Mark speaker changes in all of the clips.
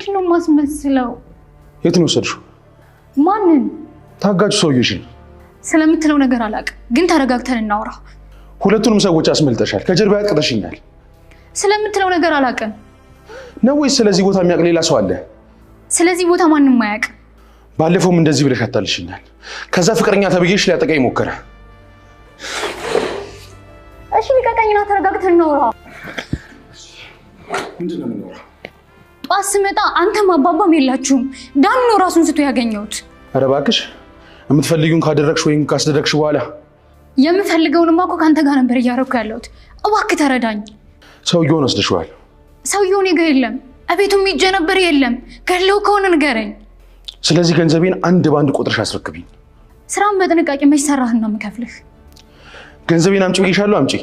Speaker 1: ምንድነው ማስመስለው?
Speaker 2: የት ነው ወሰድሽው?
Speaker 1: ማንን?
Speaker 2: ታጋጁ ሰውዬሽን።
Speaker 1: ስለምትለው ነገር አላውቅም፣ ግን ተረጋግተን እናውራ።
Speaker 2: ሁለቱንም ሰዎች አስመልጠሻል፣ ከጀርባ ያጥቅተሽኛል።
Speaker 1: ስለምትለው ነገር አላውቅም
Speaker 2: ነው ወይስ ስለዚህ ቦታ የሚያውቅ ሌላ ሰው አለ?
Speaker 1: ስለዚህ ቦታ ማንንም ማያውቅ።
Speaker 2: ባለፈውም እንደዚህ ብለሽ አታልሽኛል። ከዛ ፍቅረኛ ተብዬሽ ሊያጠቃኝ ሞከረ።
Speaker 1: እሺ ልቀቀኝና ተረጋግተን እናውራ።
Speaker 2: ምንድነው የምናወራው?
Speaker 1: ጧት ስመጣ አንተም አባባም የላችሁም። ዳኒ ነው ራሱን ስቶ ያገኘሁት።
Speaker 2: ኧረ እባክሽ የምትፈልጊውን ካደረግሽ ወይም ካስደረግሽ በኋላ
Speaker 1: የምፈልገውንማ እኮ ካንተ ጋር ነበር እያደረኩ ያለሁት። እባክህ ተረዳኝ።
Speaker 2: ሰውየውን ወስደሽዋል?
Speaker 1: ሰውየው እኔ ጋር የለም። እቤቱም ሂጄ ነበር፣ የለም። ገለው ከሆነ ንገረኝ።
Speaker 2: ስለዚህ ገንዘቤን አንድ ባንድ ቁጥርሽ አስረክቢኝ።
Speaker 1: ስራውን በጥንቃቄ መች ሰራህና የምከፍልህ?
Speaker 2: ገንዘቤን አምጪ ብዬሻለሁ፣ አምጪ።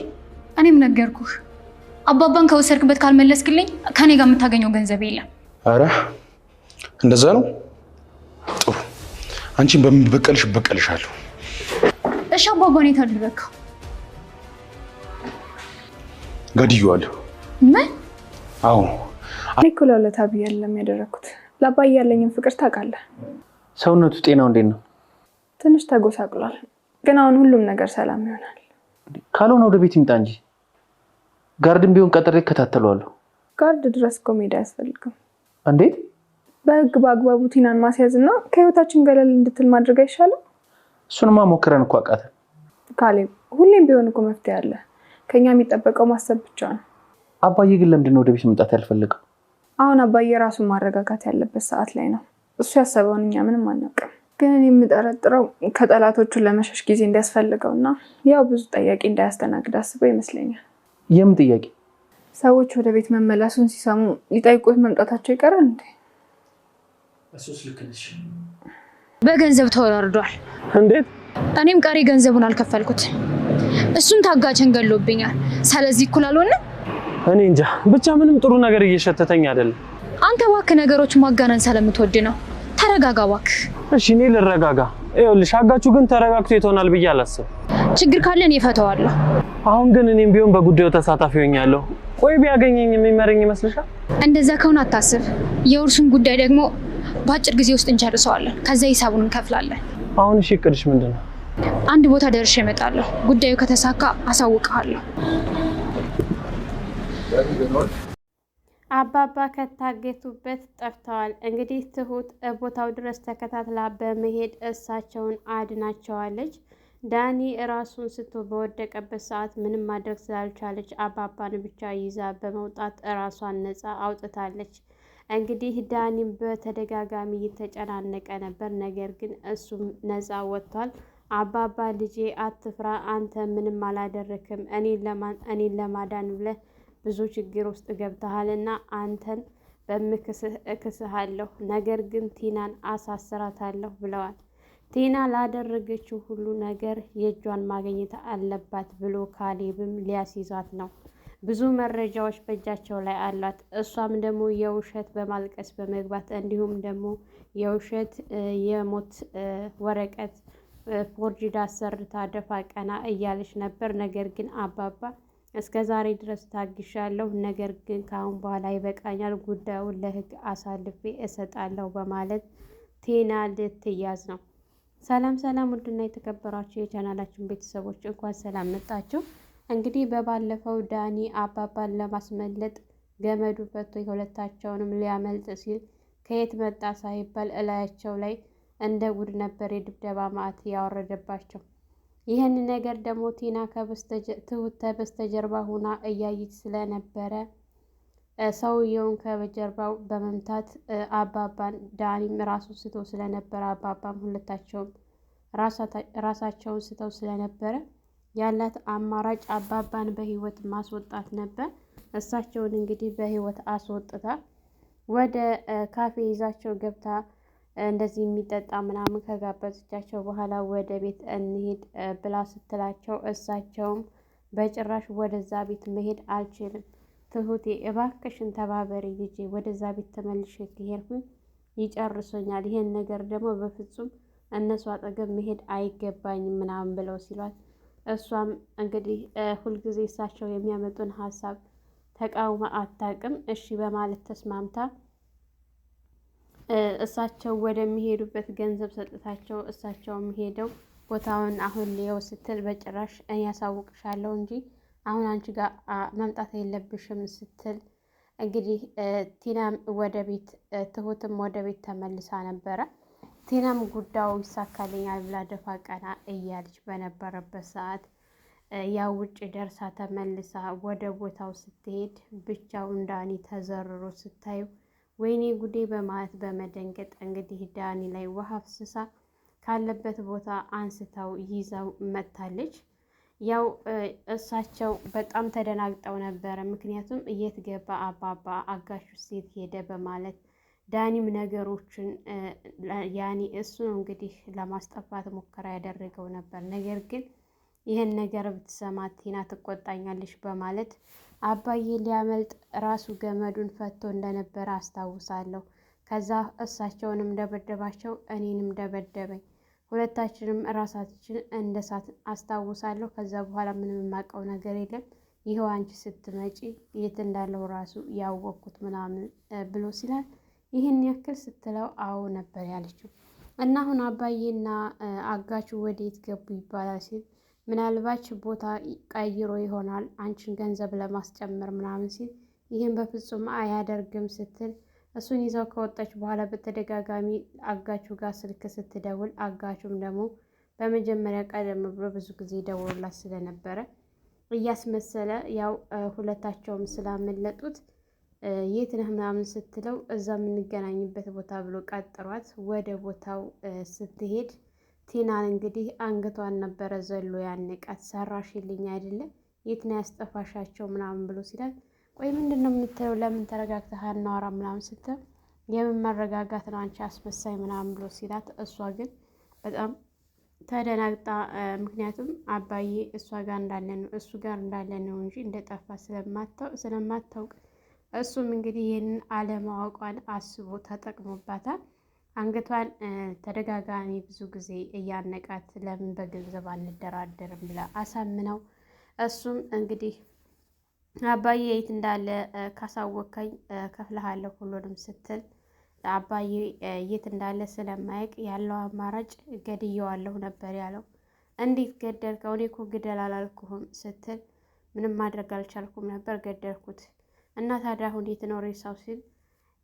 Speaker 1: እኔም ነገርኩህ። አባባን ከወሰድክበት ካልመለስክልኝ ከኔ ጋር የምታገኘው ገንዘብ የለም።
Speaker 2: አረ እንደዛ ነው? ጥሩ፣ አንቺን በምበቀልሽ እበቀልሻለሁ።
Speaker 1: እሺ አባባን የት አደረግከው?
Speaker 2: ገድዬዋለሁ።
Speaker 1: ምን?
Speaker 2: አዎ
Speaker 3: እኔ እኮ ለውለታ ብዬ አይደለም ያደረኩት። ለአባዬ ያለኝን ፍቅር ታውቃለህ።
Speaker 4: ሰውነቱ ጤናው እንዴት ነው?
Speaker 3: ትንሽ ተጎሳቅሏል፣ ግን አሁን ሁሉም ነገር ሰላም ይሆናል።
Speaker 4: ካልሆነ ወደ ቤት ይምጣ እንጂ ጋርድም ቢሆን ቀጥሬ እከታተለዋለሁ።
Speaker 3: ጋርድ ድረስ እኮ መሄድ አያስፈልግም።
Speaker 4: እንዴት?
Speaker 3: በህግ በአግባቡ ቲናን ማስያዝና ከህይወታችን ገለል እንድትል ማድረግ አይሻልም?
Speaker 4: እሱንማ ሞክረን እኮ አቃተን።
Speaker 3: ካሌብ፣ ሁሌም ቢሆን እኮ መፍትሄ አለ። ከኛ የሚጠበቀው ማሰብ ብቻ ነው።
Speaker 4: አባዬ ግን ለምንድን ነው ወደ ቤት መምጣት ያልፈለገው?
Speaker 3: አሁን አባዬ ራሱን ማረጋጋት ያለበት ሰዓት ላይ ነው። እሱ ያሰበውን እኛ ምንም አናውቅም። ግን እኔ የምጠረጥረው ከጠላቶቹን ለመሸሽ ጊዜ እንዲያስፈልገውና ያው ብዙ ጥያቄ እንዳያስተናግድ አስበው ይመስለኛል።
Speaker 4: የምን ጥያቄ?
Speaker 3: ሰዎች ወደ ቤት መመለሱን ሲሰሙ ሊጠይቁት መምጣታቸው ይቀራል እንዴ?
Speaker 4: እሱስ ልክ ነሽ።
Speaker 1: በገንዘብ ተወራርዷል።
Speaker 4: እንዴት?
Speaker 1: እኔም ቀሪ ገንዘቡን አልከፈልኩት። እሱን ታጋቸን ገሎብኛል። ስለዚህ እኩል አልሆንም።
Speaker 4: እኔ እንጃ፣ ብቻ ምንም ጥሩ ነገር እየሸተተኝ አይደለም።
Speaker 1: አንተ እባክህ ነገሮች ማጋነን ስለምትወድ ነው። ተረጋጋ እባክህ።
Speaker 4: እሺ እኔ ልረጋጋ። ይኸውልሽ አጋቹ ግን ተረጋግቶ ይተውናል ብዬ አላስብም።
Speaker 1: ችግር ካለ እኔ እፈታዋለሁ።
Speaker 4: አሁን ግን እኔም ቢሆን በጉዳዩ ተሳታፊ ሆኛለሁ። ቆይ ቢያገኘኝ የሚመረኝ ይመስልሻል?
Speaker 1: እንደዛ ከሆነ አታስብ። የውርሱን ጉዳይ ደግሞ በአጭር ጊዜ ውስጥ እንጨርሰዋለን። ከዛ ሂሳቡን እንከፍላለን።
Speaker 4: አሁን እሺ እቅድሽ ምንድነው?
Speaker 1: አንድ ቦታ ደርሼ እመጣለሁ። ጉዳዩ ከተሳካ አሳውቅሃለሁ።
Speaker 5: አባባ ከታገቱበት ጠፍተዋል። እንግዲህ ትሁት ቦታው ድረስ ተከታትላ በመሄድ እሳቸውን አድናቸዋለች። ዳኒ ራሱን ስቶ በወደቀበት ሰዓት ምንም ማድረግ ስላልቻለች አባባን ብቻ ይዛ በመውጣት ራሷን ነፃ አውጥታለች። እንግዲህ ዳኒም በተደጋጋሚ እየተጨናነቀ ነበር። ነገር ግን እሱም ነፃ ወጥቷል። አባባ ልጄ አትፍራ፣ አንተ ምንም አላደረክም። እኔን ለማዳን ብለህ ብዙ ችግር ውስጥ ገብተሃልና አንተን በምክስህ እክስሃለሁ፣ ነገር ግን ቲናን አሳስራታለሁ ብለዋል። ቲና ላደረገችው ሁሉ ነገር የእጇን ማግኘት አለባት ብሎ ካሌብም ሊያስይዛት ነው። ብዙ መረጃዎች በእጃቸው ላይ አሏት። እሷም ደግሞ የውሸት በማልቀስ በመግባት እንዲሁም ደግሞ የውሸት የሞት ወረቀት ፎርጅድ አሰርታ ደፋ ቀና እያለች ነበር። ነገር ግን አባባ እስከ ዛሬ ድረስ ታግሻለሁ፣ ነገር ግን ከአሁን በኋላ ይበቃኛል፣ ጉዳዩን ለሕግ አሳልፌ እሰጣለሁ በማለት ቲና ልትያዝ ነው። ሰላም ሰላም፣ ውድና የተከበራችሁ የቻናላችን ቤተሰቦች እንኳን ሰላም መጣችሁ። እንግዲህ በባለፈው ዳኒ አባባን ለማስመለጥ ገመዱ ፈቶ የሁለታቸውንም ሊያመልጥ ሲል ከየት መጣ ሳይባል እላያቸው ላይ እንደ ጉድ ነበር የድብደባ ማዕት ያወረደባቸው። ይህን ነገር ደግሞ ቲና ትሁት በስተጀርባ ሁና እያየች ስለነበረ ሰውየውን ከጀርባው በመምታት አባባን ዳኒም ራሱን ስቶ ስለነበረ አባባም ሁለታቸውም ራሳቸውን ስተው ስለነበረ ያላት አማራጭ አባባን በህይወት ማስወጣት ነበር። እሳቸውን እንግዲህ በህይወት አስወጥታ ወደ ካፌ ይዛቸው ገብታ እንደዚህ የሚጠጣ ምናምን ከጋበዘቻቸው በኋላ ወደ ቤት እንሄድ ብላ ስትላቸው እሳቸውም በጭራሽ ወደዛ ቤት መሄድ አልችልም፣ ትሁቴ እባክሽን ተባበሪ ልጄ፣ ወደዛ ቤት ተመልሼ ከሄድኩኝ ይጨርሶኛል፣ ይሄን ነገር ደግሞ በፍጹም እነሱ አጠገብ መሄድ አይገባኝም ምናምን ብለው ሲሏት እሷም እንግዲህ ሁልጊዜ እሳቸው የሚያመጡን ሀሳብ ተቃውማ አታውቅም። እሺ በማለት ተስማምታ እሳቸው ወደሚሄዱበት ገንዘብ ሰጥታቸው እሳቸውም ሄደው ቦታውን አሁን ሊየው ስትል በጭራሽ እኔ ያሳውቅሻለሁ እንጂ አሁን አንቺ ጋር መምጣት የለብሽም ስትል እንግዲህ ቲናም ወደ ቤት ትሁትም ወደ ቤት ተመልሳ ነበረ። ቲናም ጉዳዩ ይሳካልኛል ብላ ደፋ ቀና እያለች በነበረበት ሰዓት ያው ውጭ ደርሳ ተመልሳ ወደ ቦታው ስትሄድ ብቻውን ዳኒ ተዘርሮ ስታዩ ወይኔ ጉዴ በማለት በመደንገጥ እንግዲህ ዳኒ ላይ ውሃ አፍስሳ ካለበት ቦታ አንስተው ይዛው መታለች። ያው እሳቸው በጣም ተደናግጠው ነበረ። ምክንያቱም የት ገባ አባባ አጋሹ ሴት ሄደ በማለት ዳኒም ነገሮችን ያኔ እሱ ነው እንግዲህ ለማስጠፋት ሙከራ ያደረገው ነበር። ነገር ግን ይህን ነገር ብትሰማ ቲና ትቆጣኛለች በማለት አባዬ ሊያመልጥ ራሱ ገመዱን ፈቶ እንደነበረ አስታውሳለሁ። ከዛ እሳቸውንም ደበደባቸው፣ እኔንም ደበደበኝ። ሁለታችንም ራሳችን እንደ ሳት አስታውሳለሁ። ከዛ በኋላ ምንም የማውቀው ነገር የለም። ይኸው አንቺ ስትመጪ የት እንዳለው ራሱ ያወቅኩት ምናምን ብሎ ሲላል ይህን ያክል ስትለው አዎ ነበር ያለችው። እና አሁን አባዬና አጋቹ ወዴት ገቡ ይባላል ሲል ምናልባች ቦታ ቀይሮ ይሆናል አንቺን ገንዘብ ለማስጨመር ምናምን ሲል ይህን በፍጹም አያደርግም ስትል እሱን ይዘው ከወጣች በኋላ በተደጋጋሚ አጋቹ ጋር ስልክ ስትደውል አጋቹም ደግሞ በመጀመሪያ ቀደም ብሎ ብዙ ጊዜ ደውሎላት ስለነበረ እያስመሰለ ያው ሁለታቸውም ስላመለጡት የት ነህ ምናምን ስትለው እዛ የምንገናኝበት ቦታ ብሎ ቀጥሯት ወደ ቦታው ስትሄድ ቲናን እንግዲህ አንገቷን ነበረ ዘሎ ያነቃት። ሰራሽልኝ አይደለ የት ነው ያስጠፋሻቸው ምናምን ብሎ ሲላል ቆይ ምንድን ነው የምትለው? ለምን ተረጋግተህ አናወራ ምናምን ስትለው የምን መረጋጋት ነው አንቺ አስመሳይ ምናምን ብሎ ሲላት እሷ ግን በጣም ተደናግጣ ምክንያቱም አባዬ እሷ ጋር እንዳለ ነው እሱ ጋር እንዳለ ነው እንጂ እንደጠፋ ስለማታውቅ እሱም እንግዲህ ይህንን አለማወቋን አስቦ ተጠቅሞባታል። አንገቷን ተደጋጋሚ ብዙ ጊዜ እያነቃት ለምን በገንዘብ አንደራደርም ብላ አሳምነው እሱም እንግዲህ አባዬ የት እንዳለ ካሳወቀኝ ከፍልሃለሁ ሁሉንም ስትል አባዬ የት እንዳለ ስለማያውቅ ያለው አማራጭ ገድየዋለሁ ነበር ያለው። እንዴት ገደልከው? እኔ እኮ ግደል አላልኩህም ስትል ምንም ማድረግ አልቻልኩም ነበር ገደልኩት። እና ታዲያ አሁን የት ነው ሬሳው ሲል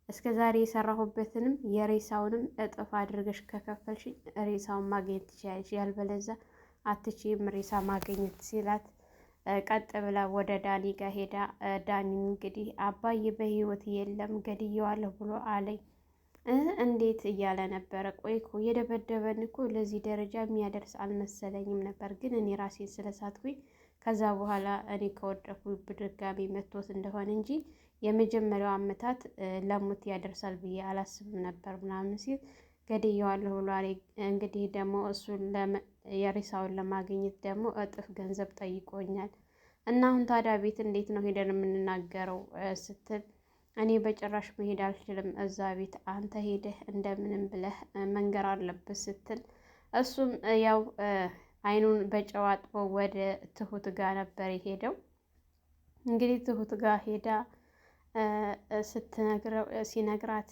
Speaker 5: እስከ ዛሬ የሰራሁበትንም የሬሳውንም እጥፍ አድርገሽ ከከፈልሽኝ ሬሳውን ማግኘት ትችያለሽ፣ ያልበለዛ አትችይም ሬሳ ማግኘት ሲላት ቀጥ ብላ ወደ ዳኒ ጋር ሄዳ ዳኒን እንግዲህ አባዬ በህይወት የለም ገድየዋለሁ ብሎ አለኝ እንዴት እያለ ነበረ። ቆይ እኮ የደበደበን እኮ ለዚህ ደረጃ የሚያደርስ አልመሰለኝም ነበር፣ ግን እኔ ራሴን ስለሳትኩኝ ከዛ በኋላ እኔ ከወደኩ በድጋሚ መቶት እንደሆነ እንጂ የመጀመሪያው አመታት ለሞት ያደርሳል ብዬ አላስብም ነበር ምናምን ሲል ገድየዋለሁ ብሎ አለኝ። እንግዲህ ደግሞ እሱን የሬሳውን ለማግኘት ደግሞ እጥፍ ገንዘብ ጠይቆኛል። እና አሁን ታዲያ ቤት እንዴት ነው ሄደን የምንናገረው ስትል እኔ በጭራሽ መሄድ አልችልም እዛ ቤት አንተ ሄደህ እንደምንም ብለህ መንገር አለብህ ስትል እሱም ያው አይኑን በጨው አጥቦ ወደ ትሁት ጋር ነበር የሄደው። እንግዲህ ትሁት ጋር ሄዳ ሲነግራት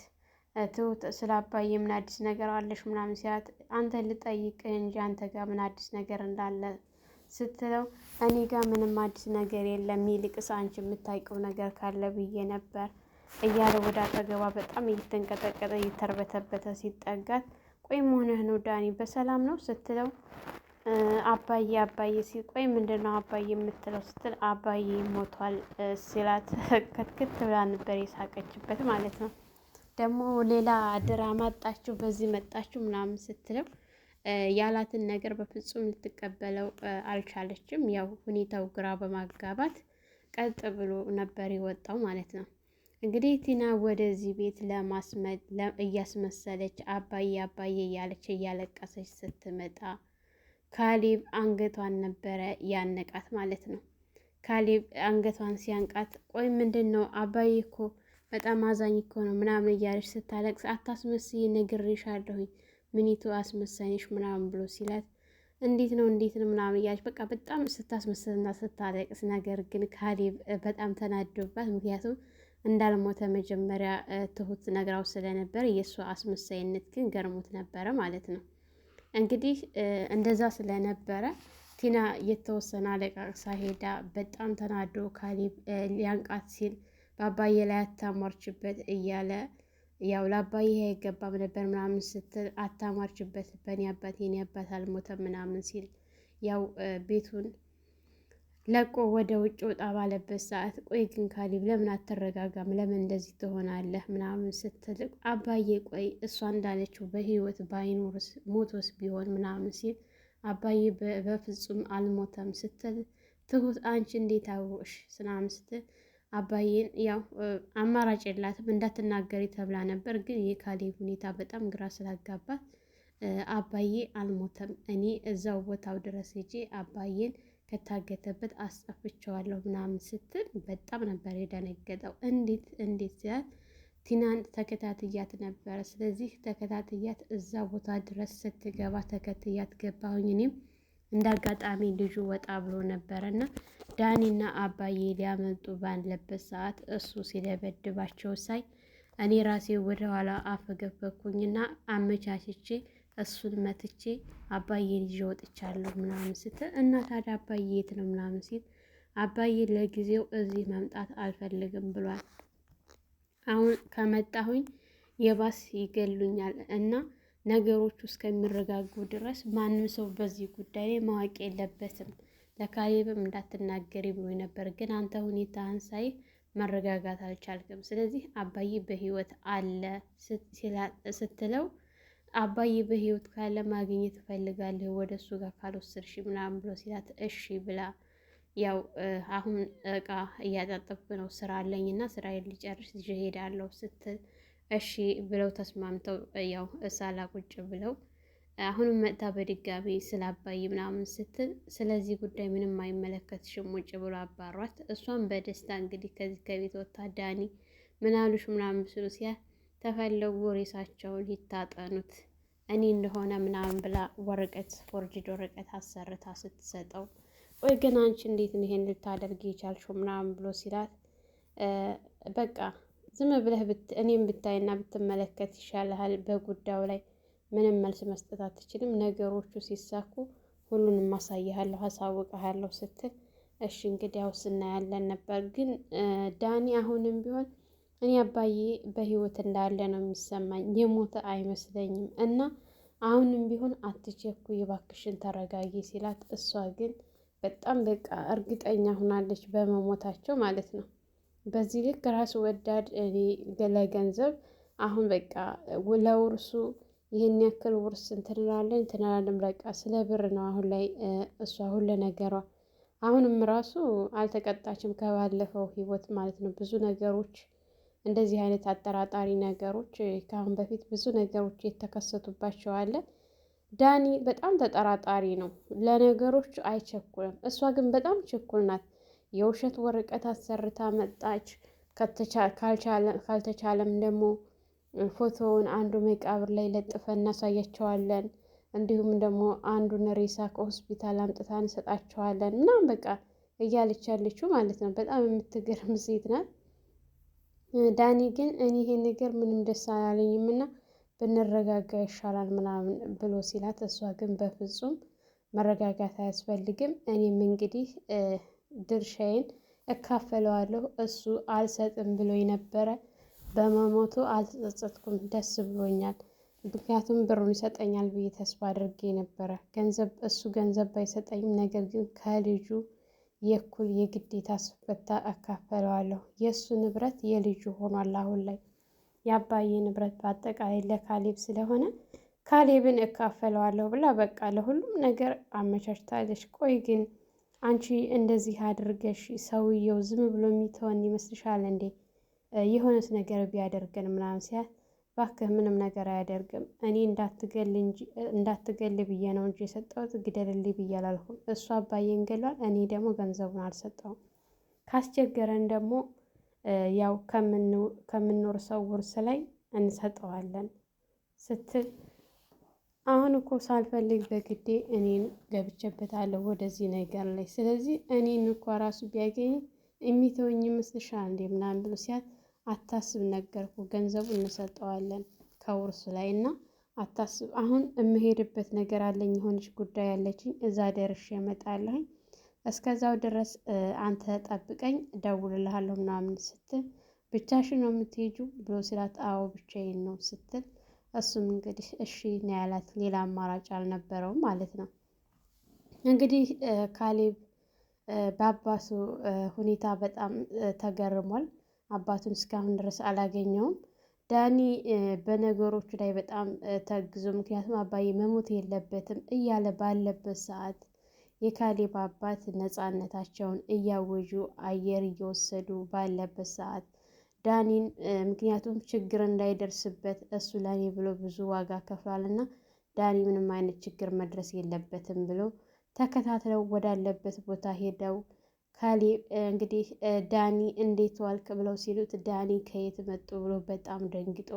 Speaker 5: ትሁት ስለ አባዬ ምን አዲስ ነገር አለሽ ምናምን ሲላት አንተ ልጠይቅህ እንጂ አንተ ጋር ምን አዲስ ነገር እንዳለ ስትለው እኔ ጋር ምንም አዲስ ነገር የለም፣ ይልቅስ አንቺ የምታውቂው ነገር ካለ ብዬ ነበር እያለ ወደ አጠገቧ በጣም እየተንቀጠቀጠ እየተርበተበተ ሲጠጋት ቆይ መሆንህ ነው ዳኒ በሰላም ነው ስትለው አባዬ አባዬ ሲል ቆይ ምንድን ነው አባዬ የምትለው ስትል አባዬ ሞቷል ሲላት ከትክት ብላ ነበር የሳቀችበት ማለት ነው። ደግሞ ሌላ ድራማ አጣችሁ በዚህ መጣችሁ ምናምን ስትለው ያላትን ነገር በፍጹም ልትቀበለው አልቻለችም። ያው ሁኔታው ግራ በማጋባት ቀጥ ብሎ ነበር የወጣው ማለት ነው። እንግዲህ ቲና ወደዚህ ቤት እያስመሰለች አባዬ አባዬ እያለች እያለቀሰች ስትመጣ ካሌብ አንገቷን ነበረ ያነቃት ማለት ነው። ካሌብ አንገቷን ሲያንቃት ቆይ ምንድን ነው አባዬ እኮ በጣም አዛኝ እኮ ነው ምናምን እያለች ስታለቅስ አታስመስይ ነግሬሻለሁኝ ምኒቱ አስመሳይሽ ምናምን ብሎ ሲላት እንዴት ነው ምናምን እያለች በቃ በጣም ስታስመስልና ስታለቅስ፣ ነገር ግን ካሌብ በጣም ተናዶባት ምክንያቱም እንዳልሞተ መጀመሪያ ትሁት ነግራው ስለነበር የእሷ አስመሳይነት ግን ገርሞት ነበረ ማለት ነው። እንግዲህ እንደዛ ስለነበረ ቲና የተወሰነ አለቃቅሳ ሄዳ በጣም ተናዶ ካሌብ ሊያንቃት ሲል በአባዬ ላይ አታሟርችበት እያለ ያው ለአባዬ አይገባም ነበር ምናምን ስትል አታሟርችበት በኔ አባት አልሞተም ምናምን ሲል ያው ቤቱን ለቆ ወደ ውጭ ወጣ ባለበት ሰዓት ቆይ ግን ካሌብ ለምን አትረጋጋም? ለምን እንደዚህ ትሆናለህ? ምናምን ስትል አባዬ ቆይ እሷ እንዳለችው በህይወት ባይኖርስ ሞቶስ ቢሆን ምናምን ሲል አባዬ በፍጹም አልሞተም ስትል ትሁት አንቺ እንዴት አወቅሽ? ምናምን ስትል አባዬን ያው አማራጭ የላትም እንዳትናገሪ ተብላ ነበር። ግን የካሌብ ሁኔታ በጣም ግራ ስላጋባት አባዬ አልሞተም፣ እኔ እዛው ቦታው ድረስ ሄጄ አባዬን ከታገተበት አስጠፍቼዋለሁ ምናምን ስትል በጣም ነበር የደነገጠው። እንዴት ሲያት ቲናን ተከታትያት ነበረ። ስለዚህ ተከታትያት እዛ ቦታ ድረስ ስትገባ ተከትያት ገባሁኝ። እኔም እንዳጋጣሚ ልጁ ወጣ ብሎ ነበረና ዳኒና አባዬ ሊያመልጡ ባለበት ሰዓት እሱ ሲደበድባቸው ሳይ እኔ ራሴ ወደኋላ አፈገፈኩኝና አመቻችቼ እሱን መትቼ አባዬን ይዤ ወጥቻለሁ ምናምን ስትል እና ታዲያ አባዬ የት ነው ምናምን ሲል አባዬ ለጊዜው እዚህ መምጣት አልፈልግም ብሏል። አሁን ከመጣሁኝ የባስ ይገሉኛል እና ነገሮቹ እስከሚረጋጉ ድረስ ማንም ሰው በዚህ ጉዳይ ላይ ማወቅ የለበትም፣ ለካሌብም እንዳትናገሪ ብሎ ነበር። ግን አንተ ሁኔታህን ሳይ መረጋጋት አልቻልክም። ስለዚህ አባዬ በህይወት አለ ስትለው አባዬ በህይወት ካለ ማግኘት እፈልጋለሁ ወደ እሱ ጋር ካልወሰድሽ ምናምን ብሎ ሲላት እሺ ብላ ያው አሁን እቃ እያጣጠብኩ ነው ስራ አለኝና ስራዬን ልጨርስ ይዤ እሄዳለሁ ስትል እሺ ብለው ተስማምተው ያው እሳላ ቁጭ ብለው አሁንም መጥታ በድጋሚ ስለ አባዬ ምናምን ስትል ስለዚህ ጉዳይ ምንም አይመለከትሽም ውጭ ብሎ አባሯት። እሷም በደስታ እንግዲህ ከዚህ ከቤት ወጥታ ዳኒ ምናሉሽ ምናምን ስሉ ሲያ ተፈለጉ ሬሳቸውን ይታጠኑት እኔ እንደሆነ ምናምን ብላ ወረቀት ፎርጅድ ወረቀት አሰርታ ስትሰጠው ወይ ግን አንቺ እንዴት ነው ይሄን ልታደርጊ የቻልሽው ምናምን ብሎ ሲላት በቃ ዝም ብለህ እኔም ብታይና ብትመለከት ይሻልሃል፣ በጉዳዩ ላይ ምንም መልስ መስጠት አትችልም፣ ነገሮቹ ሲሳኩ ሁሉንም ማሳይሃለሁ አሳውቅሃለሁ ስትል እሺ እንግዲህ ያው እናያለን ነበር። ግን ዳኒ አሁንም ቢሆን እኔ አባዬ በህይወት እንዳለ ነው የሚሰማኝ፣ የሞተ አይመስለኝም እና አሁንም ቢሆን አትቸኩይ እባክሽን ተረጋጊ ሲላት እሷ ግን በጣም በቃ እርግጠኛ ሆናለች በመሞታቸው ማለት ነው። በዚህ ልክ ራስ ወዳድ እኔ ለገንዘብ አሁን በቃ ለውርሱ ይህን ያክል ውርስ እንትንላለን በቃ ስለ ብር ነው አሁን ላይ እሷ ሁሉ ነገሯ። አሁንም ራሱ አልተቀጣችም ከባለፈው ህይወት ማለት ነው። ብዙ ነገሮች እንደዚህ አይነት አጠራጣሪ ነገሮች ከአሁን በፊት ብዙ ነገሮች የተከሰቱባቸው አለ። ዳኒ በጣም ተጠራጣሪ ነው፣ ለነገሮች አይቸኩልም። እሷ ግን በጣም ችኩል ናት። የውሸት ወረቀት አሰርታ መጣች። ካልተቻለም ደግሞ ፎቶውን አንዱ መቃብር ላይ ለጥፈን እናሳያቸዋለን፣ እንዲሁም ደግሞ አንዱን ሬሳ ከሆስፒታል አምጥታ እንሰጣቸዋለን ምናምን በቃ እያለች ያለችው ማለት ነው። በጣም የምትገርም ሴት ናት። ዳኒ ግን እኔ ይሄን ነገር ምንም ደስ አላለኝም እና ብንረጋጋ ይሻላል ምናምን ብሎ ሲላት እሷ ግን በፍጹም መረጋጋት አያስፈልግም፣ እኔም እንግዲህ ድርሻዬን እካፈለዋለሁ፣ እሱ አልሰጥም ብሎ ነበረ። በመሞቱ አልተጸጸትኩም፣ ደስ ብሎኛል። ምክንያቱም ብሩን ይሰጠኛል ብዬ ተስፋ አድርጌ ነበረ። እሱ ገንዘብ ባይሰጠኝም ነገር ግን ከልጁ የእኩል የግዴታ ስፈታ እካፈለዋለሁ። የእሱ ንብረት የልጁ ሆኗል። አሁን ላይ የአባዬ ንብረት በአጠቃላይ ለካሌብ ስለሆነ ካሌብን እካፈለዋለሁ ብላ በቃ ለሁሉም ነገር አመቻችታለች። ቆይ ግን አንቺ እንደዚህ አድርገሽ ሰውየው ዝም ብሎ የሚተወን ይመስልሻል እንዴ? የሆነስ ነገር ቢያደርገን ምናምን ሲያት እባክህ ምንም ነገር አያደርግም፣ እኔ እንዳትገል ብዬ ነው እንጂ የሰጠሁት ግደልልኝ ብዬ አላልኩም። እሱ አባዬን ገሏል፣ እኔ ደግሞ ገንዘቡን አልሰጠውም። ካስቸገረን ደግሞ ያው ከምንኖር ሰው ውርስ ላይ እንሰጠዋለን ስትል አሁን እኮ ሳልፈልግ በግዴ እኔን ገብቼበታለሁ ወደዚህ ነገር ላይ። ስለዚህ እኔን እኮ ራሱ ቢያገኝ የሚተወኝ ይመስልሻል እንዴ ምናምን ብሎ ሲያት አታስብ፣ ነገርኩ፣ ገንዘቡ እንሰጠዋለን ከውርሱ ላይ እና አታስብ። አሁን የምሄድበት ነገር አለኝ፣ የሆነች ጉዳይ አለችኝ፣ እዛ ደርሼ እመጣለሁኝ። እስከዛው ድረስ አንተ ጠብቀኝ፣ እደውልልሃለሁ ምናምን ስትል ብቻሽን ነው የምትሄጂው ብሎ ሲላት አዎ ብቻዬን ነው ስትል እሱም እንግዲህ እሺ ነው ያላት። ሌላ አማራጭ አልነበረውም ማለት ነው። እንግዲህ ካሌብ በአባቱ ሁኔታ በጣም ተገርሟል። አባቱን እስካሁን ድረስ አላገኘውም። ዳኒ በነገሮቹ ላይ በጣም ተግዞ፣ ምክንያቱም አባዬ መሞት የለበትም እያለ ባለበት ሰዓት የካሌብ አባት ነፃነታቸውን እያወጁ አየር እየወሰዱ ባለበት ሰዓት ዳኒን ምክንያቱም ችግር እንዳይደርስበት እሱ ለኔ ብሎ ብዙ ዋጋ ከፍሏል እና ዳኒ ምንም አይነት ችግር መድረስ የለበትም ብሎ ተከታትለው ወዳለበት ቦታ ሄደው ካሌብ እንግዲህ ዳኒ እንዴት ዋልክ ብለው ሲሉት ዳኒ ከየት መጡ ብሎ በጣም ደንግጦ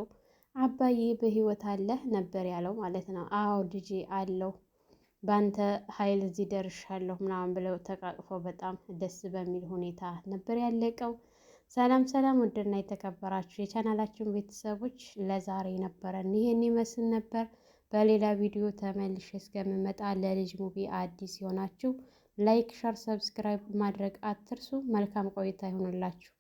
Speaker 5: አባዬ በህይወት አለህ ነበር ያለው ማለት ነው። አዎ ልጄ አለው፣ በአንተ ኃይል እዚህ ደርሻለሁ ምናምን ብለው ተቃቅፈው በጣም ደስ በሚል ሁኔታ ነበር ያለቀው። ሰላም ሰላም፣ ውድና የተከበራችሁ የቻናላችን ቤተሰቦች ለዛሬ ነበረን ይሄን ይመስል ነበር። በሌላ ቪዲዮ ተመልሼ እስከምመጣ ለልጅ ሙቪ አዲስ የሆናችሁ ላይክ፣ ሸር፣ ሰብስክራይብ ማድረግ አትርሱ። መልካም ቆይታ ይሆንላችሁ።